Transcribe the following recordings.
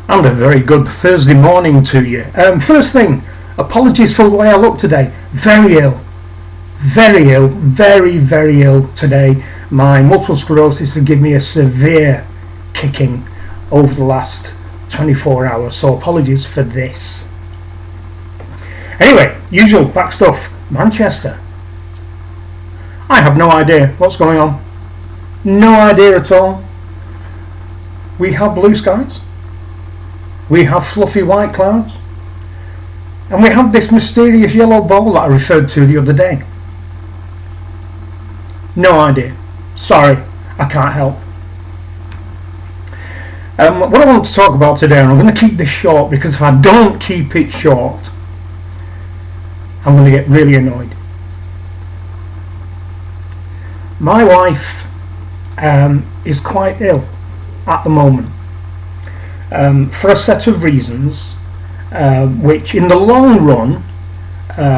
And a very good Thursday morning to you. First thing, apologies for the way I look today. Very ill. Very ill. Very, very ill today. My multiple sclerosis has given me a severe kicking over the last 24 hours, so apologies for this. Anyway, usual back stuff. Manchester. I have no idea what's going on. No idea at all. We have blue skies. We have fluffy white clouds. And we have this mysterious yellow ball that I referred to the other day. No idea. Sorry, I can't help. What I want to talk about today, and I'm going to keep this short because if I don't keep it short, I'm going to get really annoyed. My wife is quite ill at the moment for a set of reasons which in the long run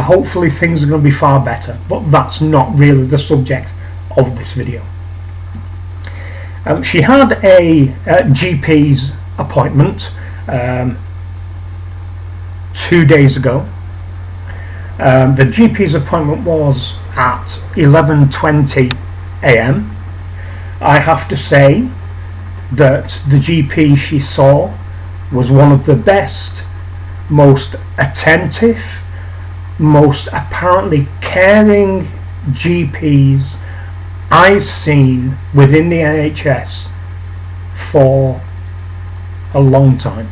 hopefully things are going to be far better, but that's not really the subject of this video. She had a GP's appointment 2 days ago. The GP's appointment was at 11:20 a.m. I have to say that the GP she saw was one of the best, most attentive, most apparently caring GPs I've seen within the NHS for a long time.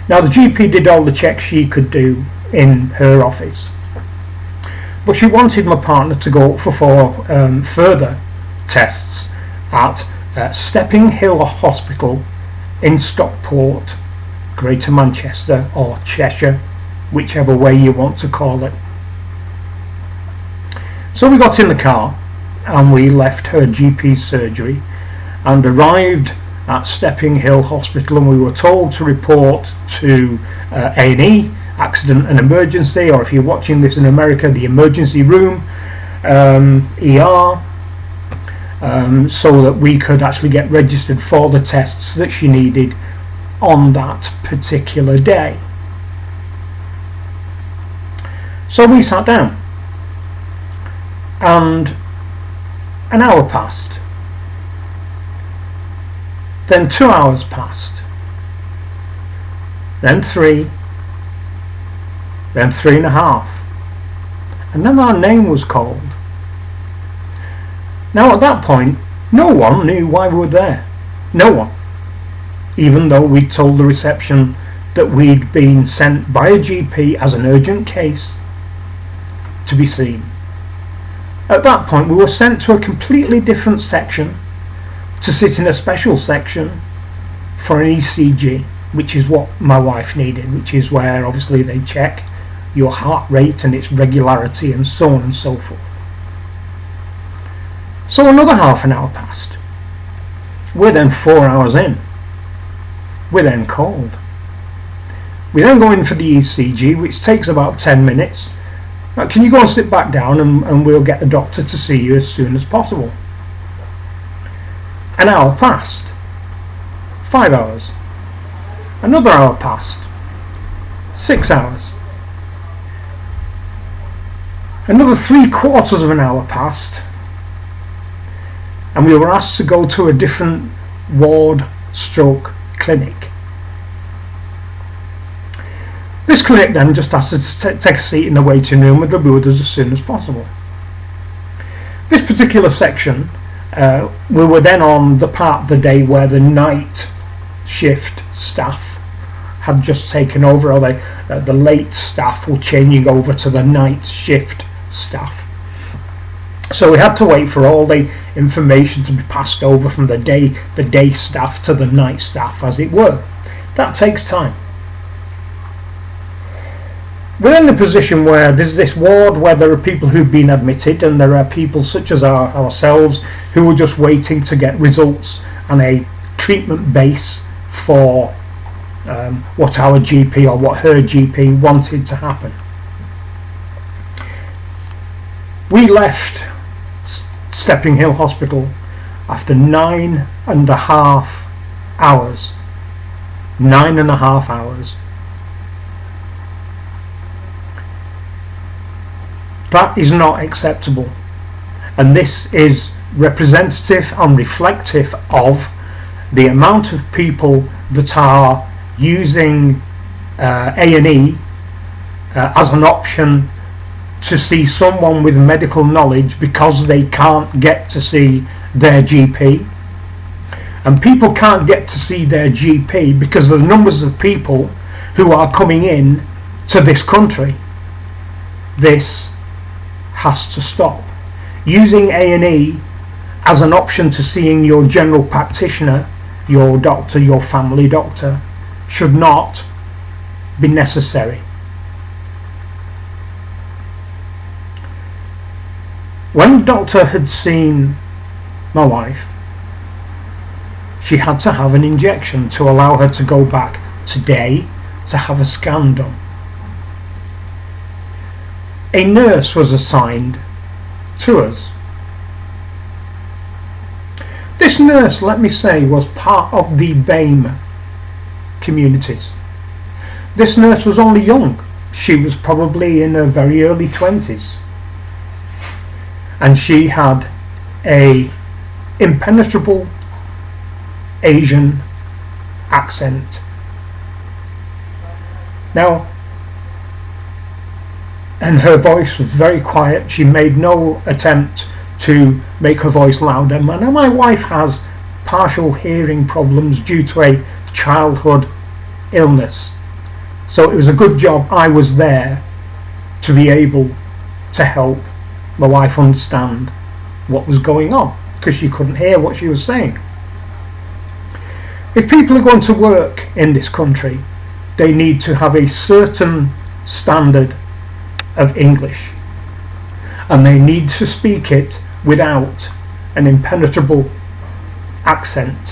Now the GP did all the checks she could do in her office, but she wanted my partner to go for further tests at Stepping Hill Hospital in Stockport, Greater Manchester or Cheshire, whichever way you want to call it. So we got in the car and we left her GP's surgery and arrived at Stepping Hill Hospital, and we were told to report to A&E, accident and emergency, or if you're watching this in America, the emergency room, ER, so that we could actually get registered for the tests that she needed on that particular day. So we sat down and an hour passed, then 2 hours passed, then 3, then 3.5, and then our name was called. Now at that point no one knew why we were there. No one. Even though we'd told the reception that we'd been sent by a GP as an urgent case to be seen. At that point we were sent to a completely different section to sit in a special section for an ECG, which is what my wife needed, which is where obviously they check your heart rate and its regularity and so on and so forth. So another half an hour passed. We're then 4 hours in. We're then called. We then go in for the ECG, which takes about 10 minutes. Now, can you go and sit back down and we'll get the doctor to see you as soon as possible. An hour passed. 5 hours. Another hour passed. 6 hours. Another 3/4 of an hour passed, and we were asked to go to a different ward stroke clinic. This clinic then just asked us to take a seat in the waiting room and they'll be with us as soon as possible. This particular section, we were then on the part of the day where the night shift staff had just taken over, or the late staff were changing over to the night shift staff. So we had to wait for all the information to be passed over from the day staff to the night staff, as it were. That takes time. We're in a position where there's this ward where there are people who've been admitted, and there are people such as ourselves who are just waiting to get results and a treatment base for what our GP or what her GP wanted to happen. We left Stepping Hill Hospital after 9.5 hours. 9.5 hours. That is not acceptable, and this is representative and reflective of the amount of people that are using A&E as an option to see someone with medical knowledge because they can't get to see their GP. And people can't get to see their GP because of the numbers of people who are coming in to this country. This has to stop. Using A&E as an option to seeing your general practitioner, your doctor, your family doctor, should not be necessary. When the doctor had seen my wife, she had to have an injection to allow her to go back today to have a scan done. A nurse was assigned to us. This nurse, let me say, was part of the BAME communities. This nurse was only young. She was probably in her very early 20s. And she had a impenetrable Asian accent. Now, and her voice was very quiet. She made no attempt to make her voice louder. Now, my wife has partial hearing problems due to a childhood illness, so it was a good job I was there to be able to help my wife understand what was going on, because she couldn't hear what she was saying. If people are going to work in this country, they need to have a certain standard of English, and they need to speak it without an impenetrable accent.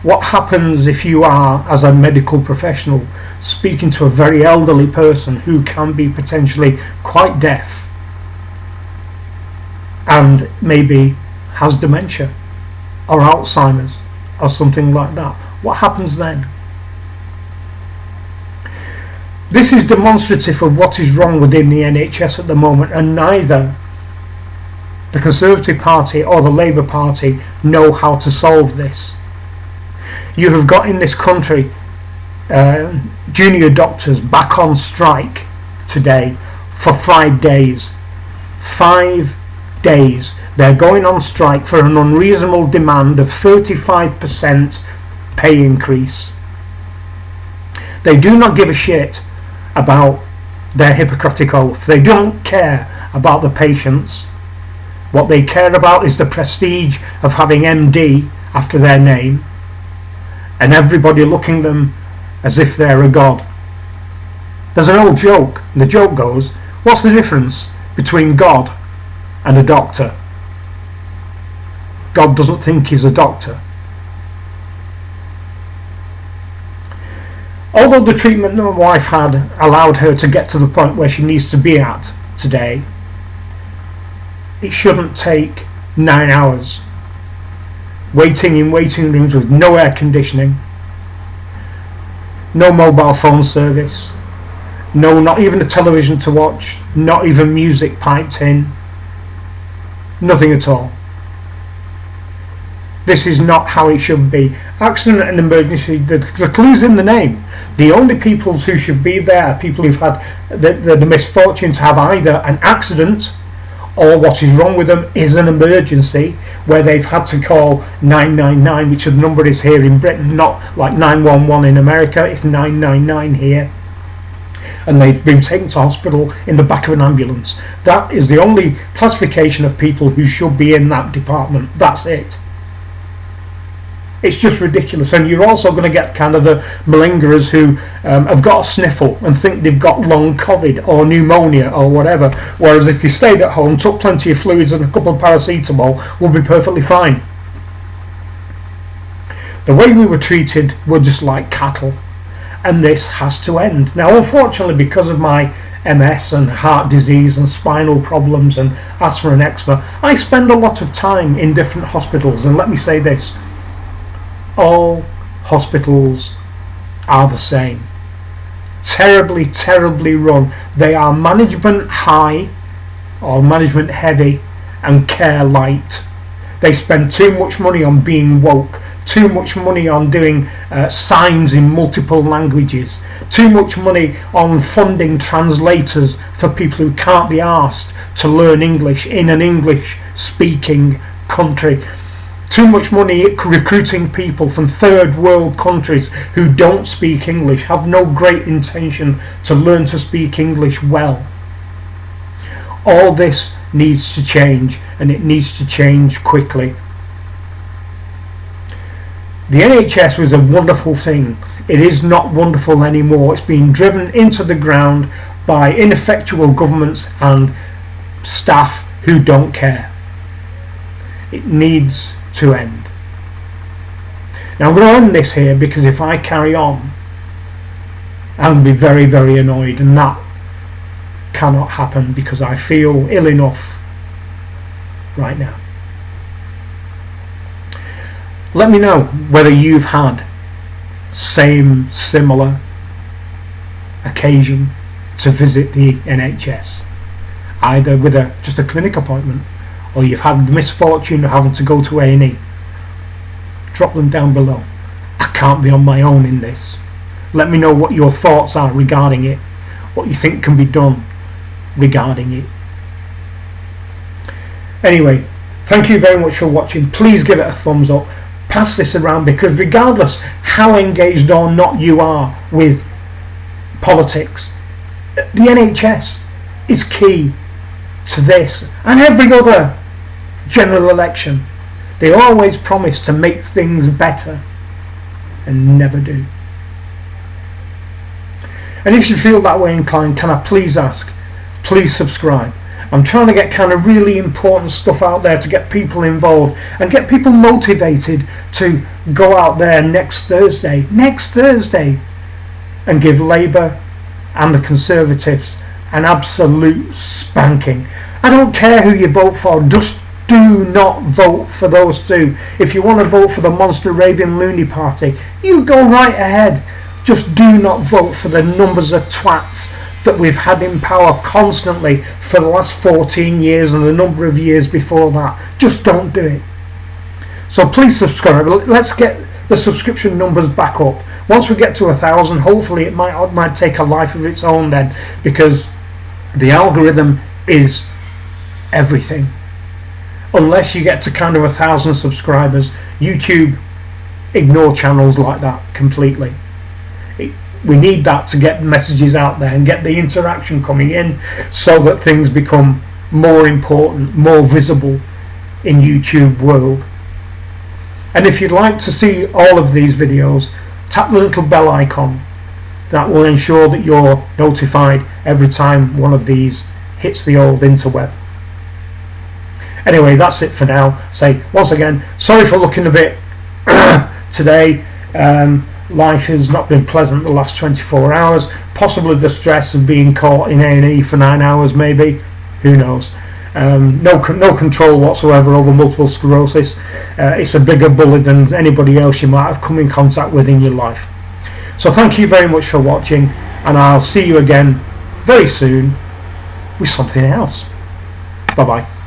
What happens if you are, as a medical professional, speaking to a very elderly person who can be potentially quite deaf and maybe has dementia or Alzheimer's or something like that? What happens then? This is demonstrative of what is wrong within the NHS at the moment, and neither the Conservative Party or the Labour Party know how to solve this. You have got in this country junior doctors back on strike today for 5 days. 5 days. They're going on strike for an unreasonable demand of 35% pay increase. They do not give a shit about their Hippocratic oath. They don't care about the patients. What they care about is the prestige of having MD after their name, and everybody looking at them as if they're a god. There's an old joke, and the joke goes, what's the difference between God and a doctor? God doesn't think he's a doctor. Although the treatment that my wife had allowed her to get to the point where she needs to be at today, it shouldn't take 9 hours waiting in waiting rooms with no air conditioning, no mobile phone service, no, not even a television to watch, not even music piped in, nothing at all. This is not how it should be. Accident and emergency, the clue's in the name. The only people who should be there are people who've had the misfortune to have either an accident or what is wrong with them is an emergency where they've had to call 999, which the number is here in Britain, not like 911 in America, it's 999 here. And they've been taken to hospital in the back of an ambulance. That is the only classification of people who should be in that department. That's it. It's just ridiculous. And you're also going to get kind of the malingerers who have got a sniffle and think they've got long COVID or pneumonia or whatever, whereas if you stayed at home, took plenty of fluids and a couple of paracetamol, will be perfectly fine. The way we were treated were just like cattle, and this has to end. Now, unfortunately, because of my MS and heart disease and spinal problems and asthma and eczema, I spend a lot of time in different hospitals, and let me say this, all hospitals are the same. Terribly, terribly run. They are management high or management heavy and care light. They spend too much money on being woke, too much money on doing signs in multiple languages, too much money on funding translators for people who can't be asked to learn English in an English speaking country, too much money recruiting people from third world countries who don't speak English, have no great intention to learn to speak English well. All this needs to change, and it needs to change quickly. The NHS was a wonderful thing. It is not wonderful anymore. It's been driven into the ground by ineffectual governments and staff who don't care. It needs to end. Now I'm going to end this here, because if I carry on, I'll be very, very annoyed, and that cannot happen because I feel ill enough right now. Let me know whether you've had similar occasion to visit the NHS, either with just a clinic appointment, or you've had the misfortune of having to go to A&E. Drop them down below. I can't be on my own in this. Let me know what your thoughts are regarding it, what you think can be done regarding it. Anyway, thank you very much for watching. Please give it a thumbs up. Pass this around, because regardless how engaged or not you are with politics, the NHS is key to this and every other general election. They always promise to make things better and never do. And if you feel that way inclined, can I please ask, please subscribe. I'm trying to get kind of really important stuff out there to get people involved and get people motivated to go out there next Thursday and give Labour and the Conservatives an absolute spanking. I don't care who you vote for, just do not vote for those two. If you want to vote for the monster raving loony party, you go right ahead. Just do not vote for the numbers of twats that we've had in power constantly for the last 14 years and a number of years before that. Just don't do it. So please subscribe. Let's get the subscription numbers back up. Once we get to 1,000, hopefully it might take a life of its own then, because the algorithm is everything. Unless you get to kind of 1,000 subscribers, YouTube ignore channels like that completely. We need that to get messages out there and get the interaction coming in, so that things become more important, more visible in YouTube world. And if you'd like to see all of these videos, tap the little bell icon. That will ensure that you're notified every time one of these hits the old interweb. Anyway, that's it for now. Say once again, sorry for looking a bit today. Life has not been pleasant the last 24 hours. Possibly the stress of being caught in A&E for 9 hours, maybe. Who knows? No control whatsoever over multiple sclerosis. It's a bigger bully than anybody else you might have come in contact with in your life. So thank you very much for watching, and I'll see you again very soon with something else. Bye bye.